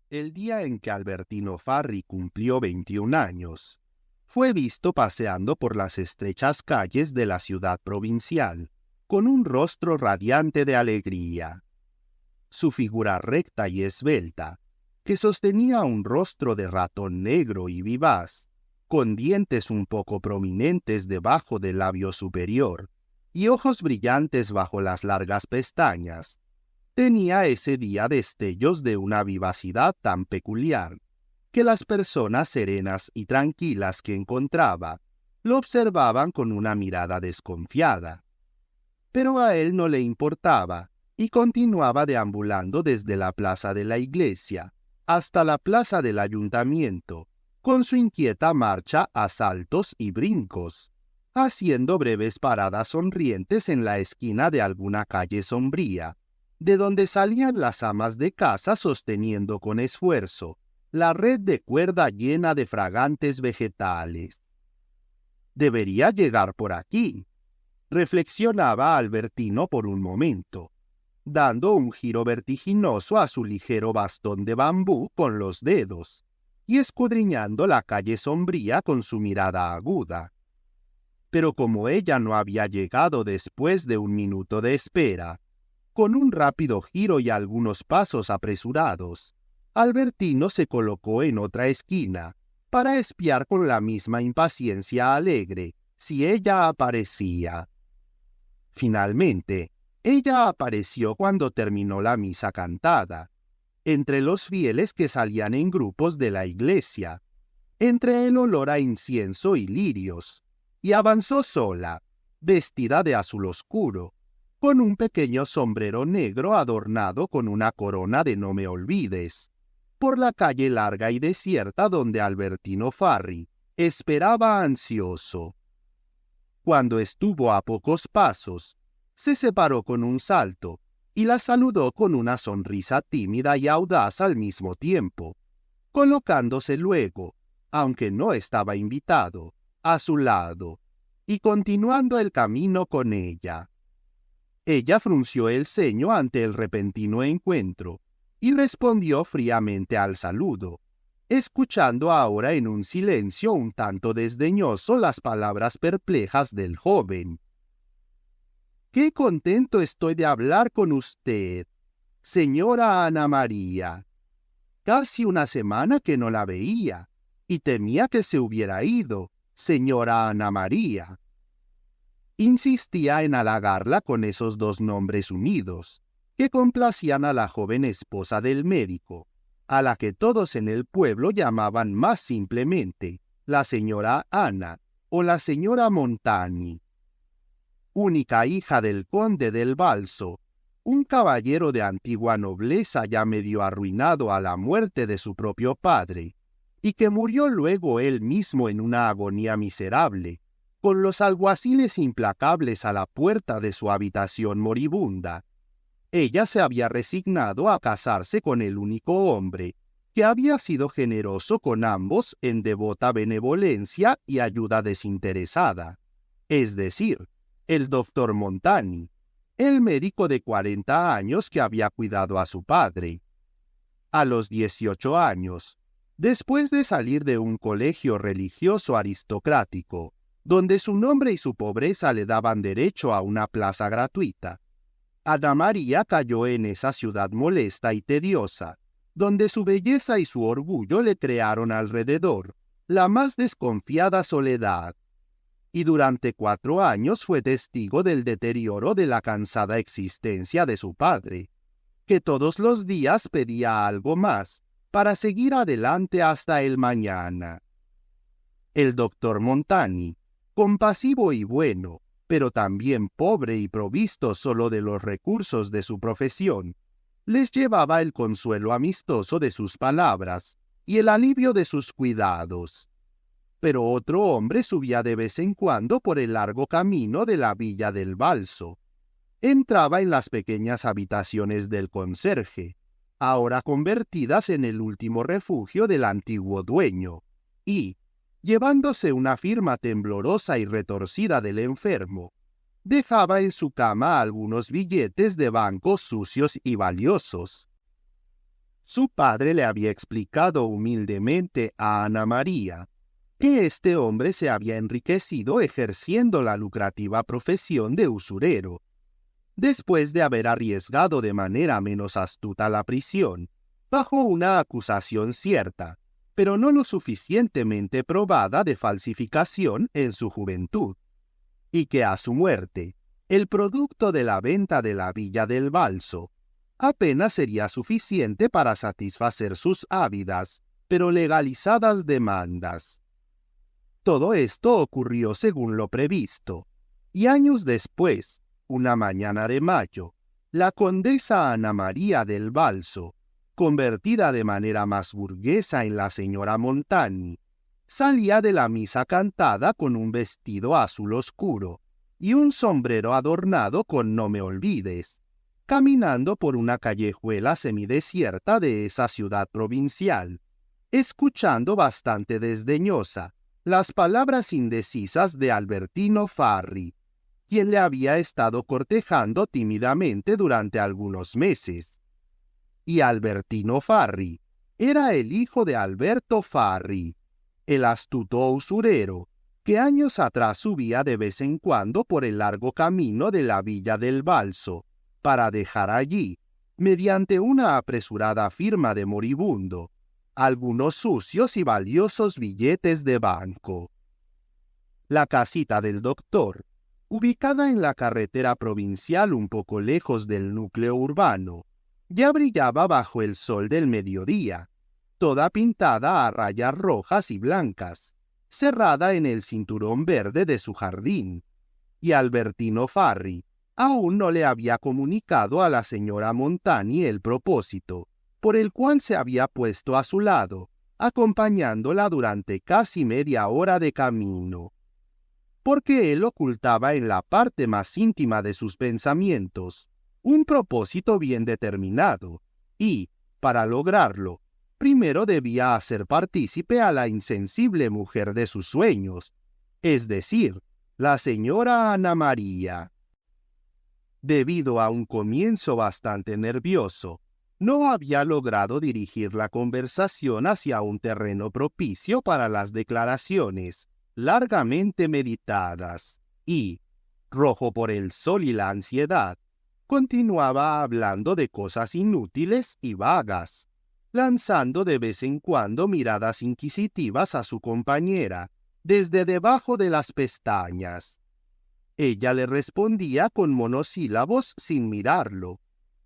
El día en que Albertino Farri cumplió 21 años, fue visto paseando por las estrechas calles de la ciudad provincial, con un rostro radiante de alegría. Su figura recta y esbelta, que sostenía un rostro de ratón negro y vivaz, con dientes un poco prominentes debajo del labio superior y ojos brillantes bajo las largas pestañas, tenía ese día destellos de una vivacidad tan peculiar que las personas serenas y tranquilas que encontraba lo observaban con una mirada desconfiada. Pero a él no le importaba y continuaba deambulando desde la plaza de la iglesia hasta la plaza del ayuntamiento, con su inquieta marcha a saltos y brincos, haciendo breves paradas sonrientes en la esquina de alguna calle sombría, de donde salían las amas de casa sosteniendo con esfuerzo la red de cuerda llena de fragantes vegetales. Debería llegar por aquí, reflexionaba Albertino por un momento, dando un giro vertiginoso a su ligero bastón de bambú con los dedos y escudriñando la calle sombría con su mirada aguda. Pero como ella no había llegado después de un minuto de espera, con un rápido giro y algunos pasos apresurados, Albertino se colocó en otra esquina para espiar con la misma impaciencia alegre si ella aparecía. Finalmente, ella apareció cuando terminó la misa cantada, entre los fieles que salían en grupos de la iglesia, entre el olor a incienso y lirios, y avanzó sola, vestida de azul oscuro, con un pequeño sombrero negro adornado con una corona de no me olvides, por la calle larga y desierta donde Albertino Farri esperaba ansioso. Cuando estuvo a pocos pasos, se separó con un salto y la saludó con una sonrisa tímida y audaz al mismo tiempo, colocándose luego, aunque no estaba invitado, a su lado y continuando el camino con ella. Ella frunció el ceño ante el repentino encuentro y respondió fríamente al saludo, escuchando ahora en un silencio un tanto desdeñoso las palabras perplejas del joven. «Qué contento estoy de hablar con usted, señora Ana María. Casi una semana que no la veía, y temía que se hubiera ido, señora Ana María». Insistía en halagarla con esos dos nombres unidos, que complacían a la joven esposa del médico, a la que todos en el pueblo llamaban más simplemente la señora Ana o la señora Montani. Única hija del conde del Balso, un caballero de antigua nobleza ya medio arruinado a la muerte de su propio padre, y que murió luego él mismo en una agonía miserable, con los alguaciles implacables a la puerta de su habitación moribunda. Ella se había resignado a casarse con el único hombre que había sido generoso con ambos en devota benevolencia y ayuda desinteresada, es decir, el doctor Montani, el médico de 40 años que había cuidado a su padre. A los 18 años, después de salir de un colegio religioso aristocrático, donde su nombre y su pobreza le daban derecho a una plaza gratuita, Ana María cayó en esa ciudad molesta y tediosa, donde su belleza y su orgullo le crearon alrededor la más desconfiada soledad, y durante 4 años fue testigo del deterioro de la cansada existencia de su padre, que todos los días pedía algo más para seguir adelante hasta el mañana. El doctor Montani, compasivo y bueno, pero también pobre y provisto solo de los recursos de su profesión, les llevaba el consuelo amistoso de sus palabras y el alivio de sus cuidados. Pero otro hombre subía de vez en cuando por el largo camino de la villa del Balso. Entraba en las pequeñas habitaciones del conserje, ahora convertidas en el último refugio del antiguo dueño, y, llevándose una firma temblorosa y retorcida del enfermo, dejaba en su cama algunos billetes de banco sucios y valiosos. Su padre le había explicado humildemente a Ana María que este hombre se había enriquecido ejerciendo la lucrativa profesión de usurero, después de haber arriesgado de manera menos astuta la prisión, bajo una acusación cierta, pero no lo suficientemente probada de falsificación en su juventud, y que a su muerte, el producto de la venta de la Villa del Balso apenas sería suficiente para satisfacer sus ávidas, pero legalizadas demandas. Todo esto ocurrió según lo previsto, y años después, una mañana de mayo, la condesa Ana María del Balso, convertida de manera más burguesa en la señora Montani, salía de la misa cantada con un vestido azul oscuro y un sombrero adornado con no me olvides, caminando por una callejuela semidesierta de esa ciudad provincial, escuchando bastante desdeñosa las palabras indecisas de Albertino Farri, quien le había estado cortejando tímidamente durante algunos meses. Y Albertino Farri era el hijo de Alberto Farri, el astuto usurero que años atrás subía de vez en cuando por el largo camino de la Villa del Balso, para dejar allí, mediante una apresurada firma de moribundo, algunos sucios y valiosos billetes de banco. La casita del doctor, ubicada en la carretera provincial un poco lejos del núcleo urbano, ya brillaba bajo el sol del mediodía, toda pintada a rayas rojas y blancas, cerrada en el cinturón verde de su jardín, y Albertino Farri aún no le había comunicado a la señora Montani el propósito por el cual se había puesto a su lado, acompañándola durante casi media hora de camino. Porque él ocultaba en la parte más íntima de sus pensamientos un propósito bien determinado, y, para lograrlo, primero debía hacer partícipe a la insensible mujer de sus sueños, es decir, la señora Ana María. Debido a un comienzo bastante nervioso, no había logrado dirigir la conversación hacia un terreno propicio para las declaraciones largamente meditadas, y, rojo por el sol y la ansiedad, continuaba hablando de cosas inútiles y vagas, lanzando de vez en cuando miradas inquisitivas a su compañera desde debajo de las pestañas. Ella le respondía con monosílabos sin mirarlo,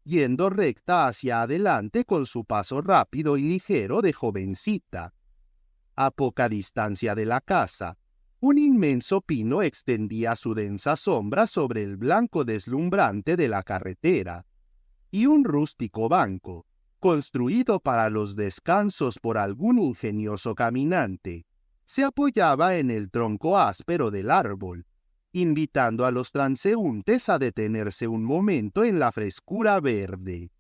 yendo recta hacia adelante con su paso rápido y ligero de jovencita. A poca distancia de la casa, un inmenso pino extendía su densa sombra sobre el blanco deslumbrante de la carretera, y un rústico banco, construido para los descansos por algún ingenioso caminante, se apoyaba en el tronco áspero del árbol, invitando a los transeúntes a detenerse un momento en la frescura verde.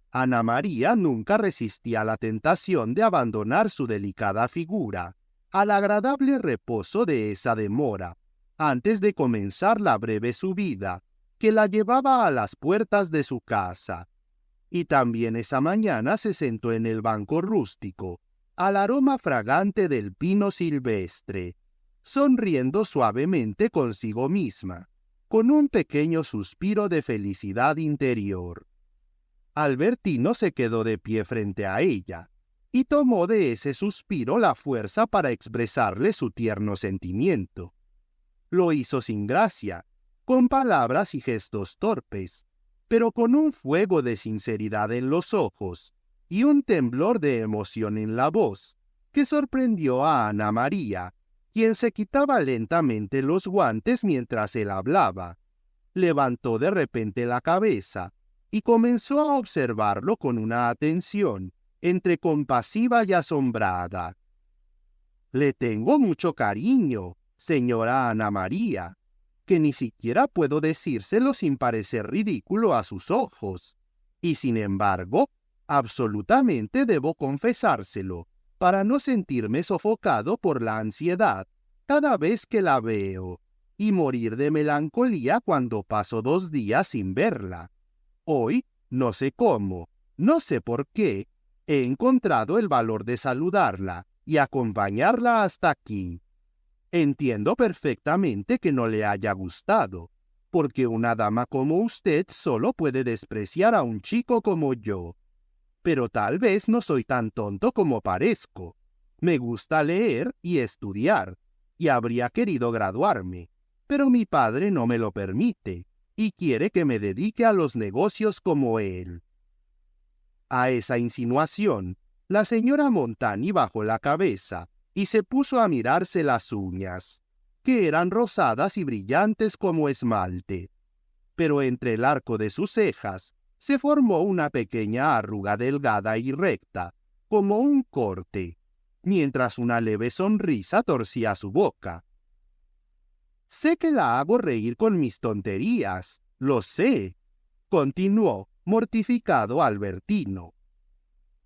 Ana María nunca resistía la tentación de abandonar su delicada figura al agradable reposo de esa demora, antes de comenzar la breve subida que la llevaba a las puertas de su casa. Y también esa mañana se sentó en el banco rústico, al aroma fragante del pino silvestre, sonriendo suavemente consigo misma, con un pequeño suspiro de felicidad interior. Albertino se quedó de pie frente a ella, y tomó de ese suspiro la fuerza para expresarle su tierno sentimiento. Lo hizo sin gracia, con palabras y gestos torpes, pero con un fuego de sinceridad en los ojos y un temblor de emoción en la voz, que sorprendió a Ana María, quien se quitaba lentamente los guantes mientras él hablaba. Levantó de repente la cabeza y comenzó a observarlo con una atención entre compasiva y asombrada. «Le tengo mucho cariño, señora Ana María, que ni siquiera puedo decírselo sin parecer ridículo a sus ojos. Y sin embargo, absolutamente debo confesárselo, para no sentirme sofocado por la ansiedad cada vez que la veo, y morir de melancolía cuando paso 2 días sin verla. Hoy, no sé cómo, no sé por qué, He encontrado el valor de saludarla y acompañarla hasta aquí. Entiendo perfectamente que no le haya gustado, porque una dama como usted solo puede despreciar a un chico como yo. Pero tal vez no soy tan tonto como parezco. Me gusta leer y estudiar, y habría querido graduarme, pero mi padre no me lo permite, y quiere que me dedique a los negocios como él. A esa insinuación, la señora Montani bajó la cabeza y se puso a mirarse las uñas, que eran rosadas y brillantes como esmalte. Pero entre el arco de sus cejas se formó una pequeña arruga delgada y recta, como un corte, mientras una leve sonrisa torcía su boca. «Sé que la hago reír con mis tonterías, lo sé», continuó, mortificado Albertino.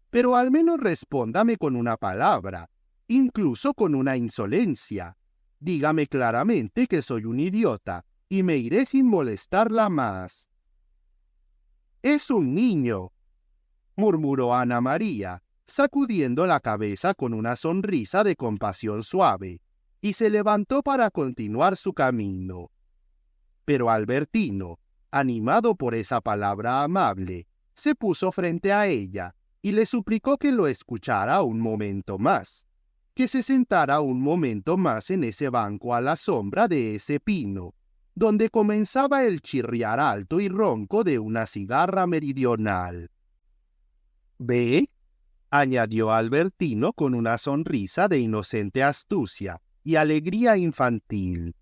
«Pero al menos respóndame con una palabra, incluso con una insolencia. Dígame claramente que soy un idiota, y me iré sin molestarla más». «Es un niño», murmuró Ana María, sacudiendo la cabeza con una sonrisa de compasión suave, y se levantó para continuar su camino. Pero Albertino, animado por esa palabra amable, se puso frente a ella y le suplicó que lo escuchara un momento más, que se sentara un momento más en ese banco a la sombra de ese pino, donde comenzaba el chirriar alto y ronco de una cigarra meridional. «¿Ve?», añadió Albertino con una sonrisa de inocente astucia y alegría infantil.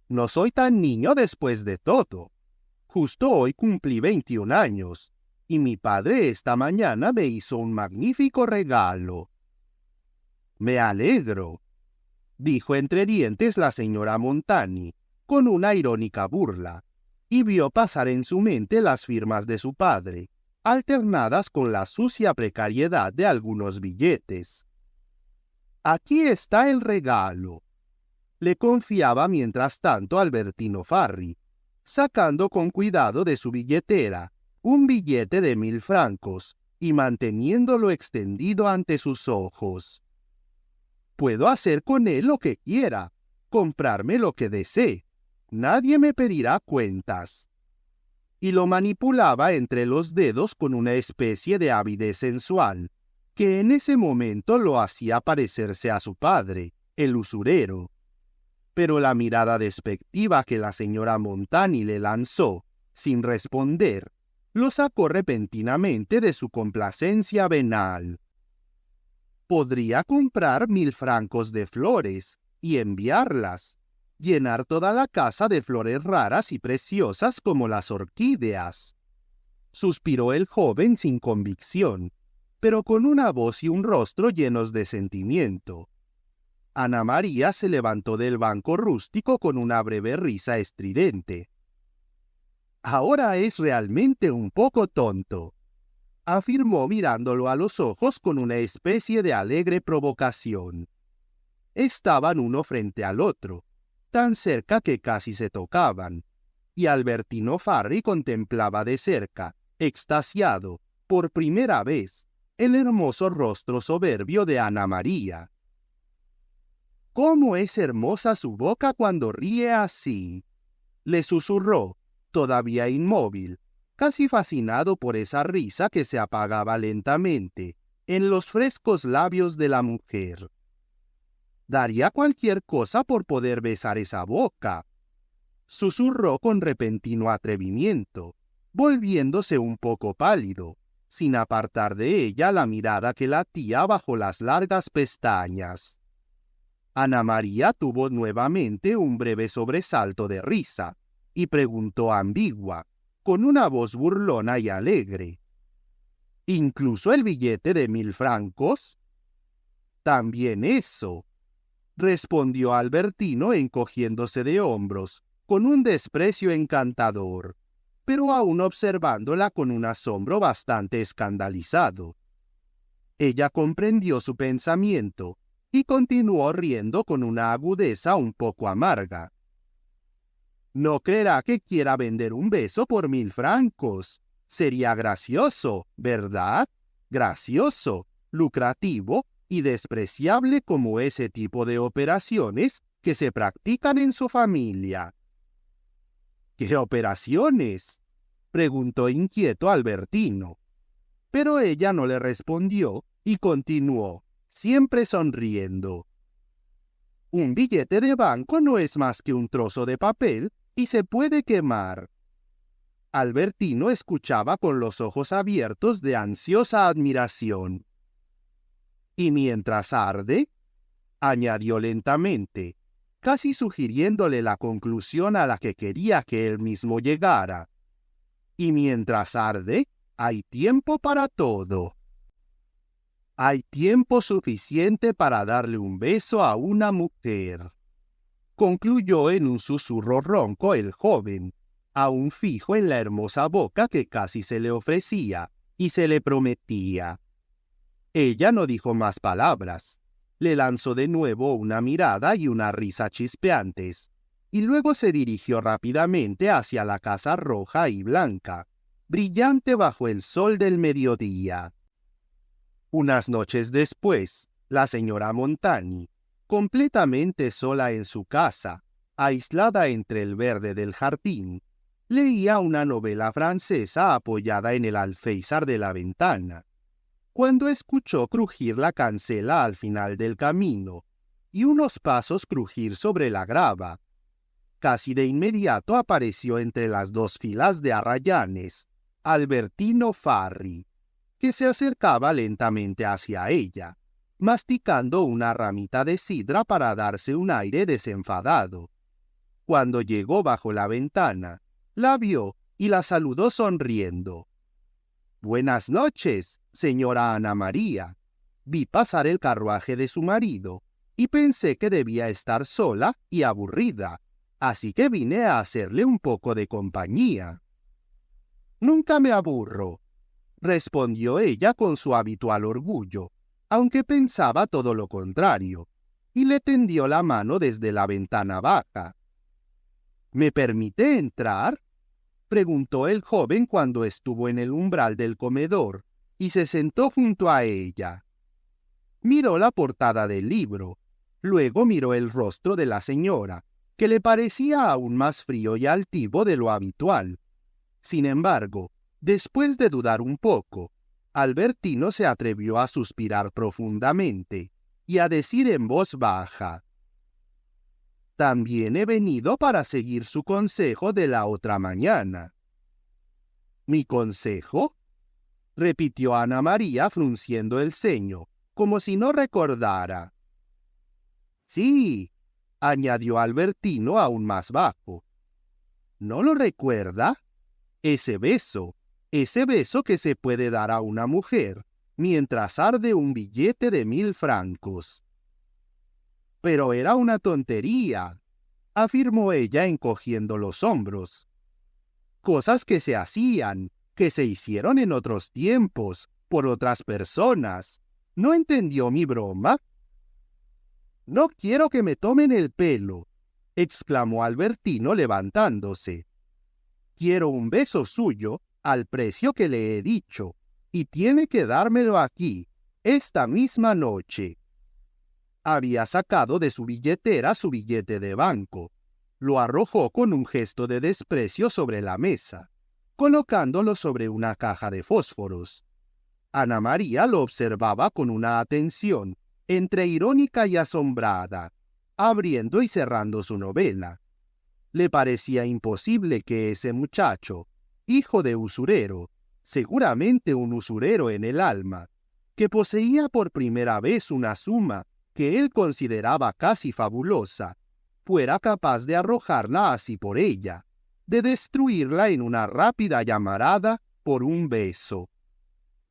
«No soy tan niño después de todo. Justo hoy cumplí 21 años, y mi padre esta mañana me hizo un magnífico regalo». «Me alegro», dijo entre dientes la señora Montani, con una irónica burla, y vio pasar en su mente las firmas de su padre, alternadas con la sucia precariedad de algunos billetes. «Aquí está el regalo», le confiaba mientras tanto Albertino Farri, sacando con cuidado de su billetera un billete de 1000 francos y manteniéndolo extendido ante sus ojos. «Puedo hacer con él lo que quiera, comprarme lo que desee. Nadie me pedirá cuentas». Y lo manipulaba entre los dedos con una especie de avidez sensual, que en ese momento lo hacía parecerse a su padre, el usurero. Pero la mirada despectiva que la señora Montani le lanzó, sin responder, lo sacó repentinamente de su complacencia venal. Podría comprar 1000 francos de flores y enviarlas, llenar toda la casa de flores raras y preciosas como las orquídeas. Suspiró el joven sin convicción, pero con una voz y un rostro llenos de sentimiento. Ana María se levantó del banco rústico con una breve risa estridente. «Ahora es realmente un poco tonto», afirmó mirándolo a los ojos con una especie de alegre provocación. Estaban uno frente al otro, tan cerca que casi se tocaban, y Albertino Farri contemplaba de cerca, extasiado, por primera vez, el hermoso rostro soberbio de Ana María. «¿Cómo es hermosa su boca cuando ríe así?», le susurró, todavía inmóvil, casi fascinado por esa risa que se apagaba lentamente en los frescos labios de la mujer. «Daría cualquier cosa por poder besar esa boca», susurró con repentino atrevimiento, volviéndose un poco pálido, sin apartar de ella la mirada que latía bajo las largas pestañas. Ana María tuvo nuevamente un breve sobresalto de risa, y preguntó ambigua, con una voz burlona y alegre: «¿Incluso el billete de 1000 francos?» «También eso», respondió Albertino encogiéndose de hombros, con un desprecio encantador, pero aún observándola con un asombro bastante escandalizado. Ella comprendió su pensamiento y continuó riendo con una agudeza un poco amarga. «No creerá que quiera vender un beso por 1000 francos. Sería gracioso, ¿verdad?», gracioso, lucrativo y despreciable como ese tipo de operaciones que se practican en su familia. ¿Qué operaciones?, preguntó inquieto Albertino. Pero ella no le respondió y continuó, siempre sonriendo. Un billete de banco no es más que un trozo de papel y se puede quemar. Albertino escuchaba con los ojos abiertos de ansiosa admiración. «¿Y mientras arde?», añadió lentamente, casi sugiriéndole la conclusión a la que quería que él mismo llegara. «Y mientras arde, hay tiempo para todo. Hay tiempo suficiente para darle un beso a una mujer», concluyó en un susurro ronco el joven, aún fijo en la hermosa boca que casi se le ofrecía y se le prometía. Ella no dijo más palabras. Le lanzó de nuevo una mirada y una risa chispeantes, y luego se dirigió rápidamente hacia la casa roja y blanca, brillante bajo el sol del mediodía. Unas noches después, la señora Montani, completamente sola en su casa, aislada entre el verde del jardín, leía una novela francesa apoyada en el alféizar de la ventana, cuando escuchó crujir la cancela al final del camino y unos pasos crujir sobre la grava. Casi de inmediato apareció entre las dos filas de arrayanes Albertino Farri, que se acercaba lentamente hacia ella, masticando una ramita de sidra para darse un aire desenfadado. Cuando llegó bajo la ventana, la vio y la saludó sonriendo. «Buenas noches, señora Ana María. Vi pasar el carruaje de su marido y pensé que debía estar sola y aburrida, así que vine a hacerle un poco de compañía». «Nunca me aburro», respondió ella con su habitual orgullo, aunque pensaba todo lo contrario, y le tendió la mano desde la ventana baja. «¿Me permite entrar?», preguntó el joven cuando estuvo en el umbral del comedor y se sentó junto a ella. Miró la portada del libro, luego miró el rostro de la señora, que le parecía aún más frío y altivo de lo habitual. Sin embargo, después de dudar un poco, Albertino se atrevió a suspirar profundamente y a decir en voz baja: «También he venido para seguir su consejo de la otra mañana». «¿Mi consejo?», repitió Ana María frunciendo el ceño, como si no recordara. «Sí», añadió Albertino aún más bajo. «¿No lo recuerda? Ese beso que se puede dar a una mujer mientras arde un billete de 1000 francos». «Pero era una tontería», afirmó ella encogiendo los hombros. «Cosas que se hacían, que se hicieron en otros tiempos, por otras personas. ¿No entendió mi broma?». «No quiero que me tomen el pelo», exclamó Albertino levantándose. «Quiero un beso suyo al precio que le he dicho, y tiene que dármelo aquí, esta misma noche». Había sacado de su billetera su billete de banco. Lo arrojó con un gesto de desprecio sobre la mesa, colocándolo sobre una caja de fósforos. Ana María lo observaba con una atención entre irónica y asombrada, abriendo y cerrando su novela. Le parecía imposible que ese muchacho, hijo de usurero, seguramente un usurero en el alma, que poseía por primera vez una suma que él consideraba casi fabulosa, fuera capaz de arrojarla así por ella, de destruirla en una rápida llamarada por un beso.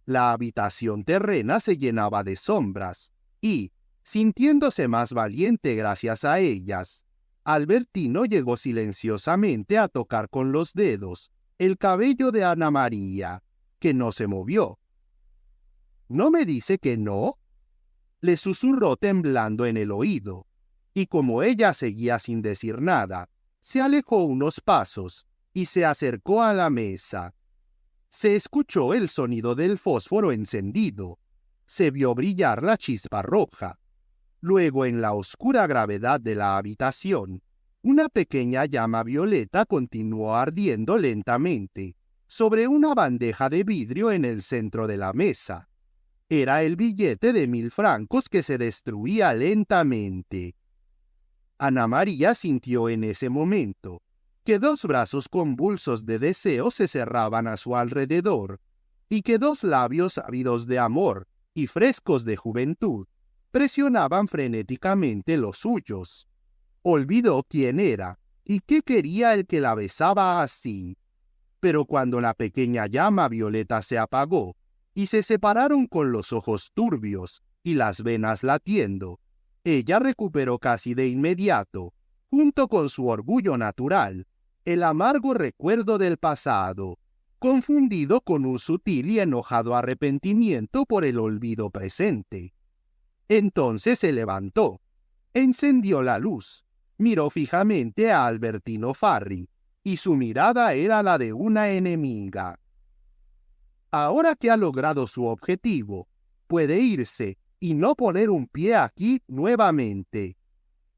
La habitación terrena se llenaba de sombras, y, sintiéndose más valiente gracias a ellas, Albertino llegó silenciosamente a tocar con los dedos el cabello de Ana María, que no se movió. «¿No me dice que no?», le susurró temblando en el oído, y como ella seguía sin decir nada, se alejó unos pasos y se acercó a la mesa. Se escuchó el sonido del fósforo encendido. Se vio brillar la chispa roja. Luego, en la oscura gravedad de la habitación, una pequeña llama violeta continuó ardiendo lentamente sobre una bandeja de vidrio en el centro de la mesa. Era el billete de 1000 francos que se destruía lentamente. Ana María sintió en ese momento que 2 brazos convulsos de deseo se cerraban a su alrededor y que 2 labios ávidos de amor y frescos de juventud presionaban frenéticamente los suyos. Olvidó quién era y qué quería el que la besaba así. Pero cuando la pequeña llama violeta se apagó y se separaron con los ojos turbios y las venas latiendo, ella recuperó casi de inmediato, junto con su orgullo natural, el amargo recuerdo del pasado, confundido con un sutil y enojado arrepentimiento por el olvido presente. Entonces se levantó, encendió la luz, miró fijamente a Albertino Farri, y su mirada era la de una enemiga. Ahora que ha logrado su objetivo, puede irse y no poner un pie aquí nuevamente,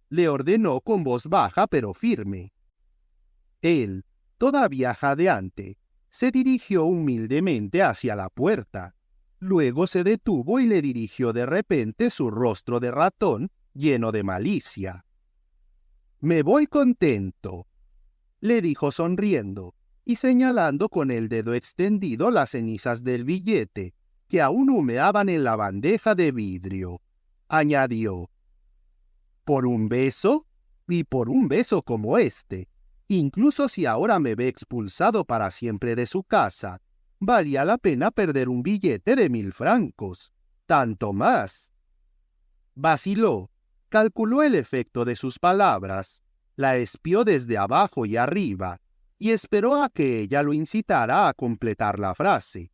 le ordenó con voz baja pero firme. Él, todavía jadeante, se dirigió humildemente hacia la puerta. Luego se detuvo y le dirigió de repente su rostro de ratón lleno de malicia. «Me voy contento», le dijo sonriendo y señalando con el dedo extendido las cenizas del billete que aún humeaban en la bandeja de vidrio. Añadió: «¿Por un beso? Y por un beso como este, incluso si ahora me ve expulsado para siempre de su casa, valía la pena perder un billete de 1000 francos. Tanto más». Vaciló, calculó el efecto de sus palabras, la espió desde abajo y arriba, y esperó a que ella lo incitara a completar la frase.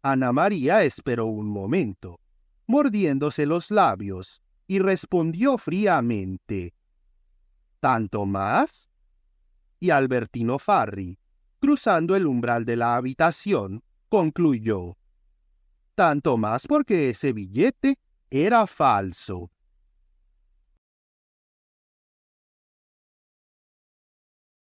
Ana María esperó un momento, mordiéndose los labios, y respondió fríamente: «¿Tanto más?». Y Albertino Farri, cruzando el umbral de la habitación, concluyó: «Tanto más porque ese billete era falso».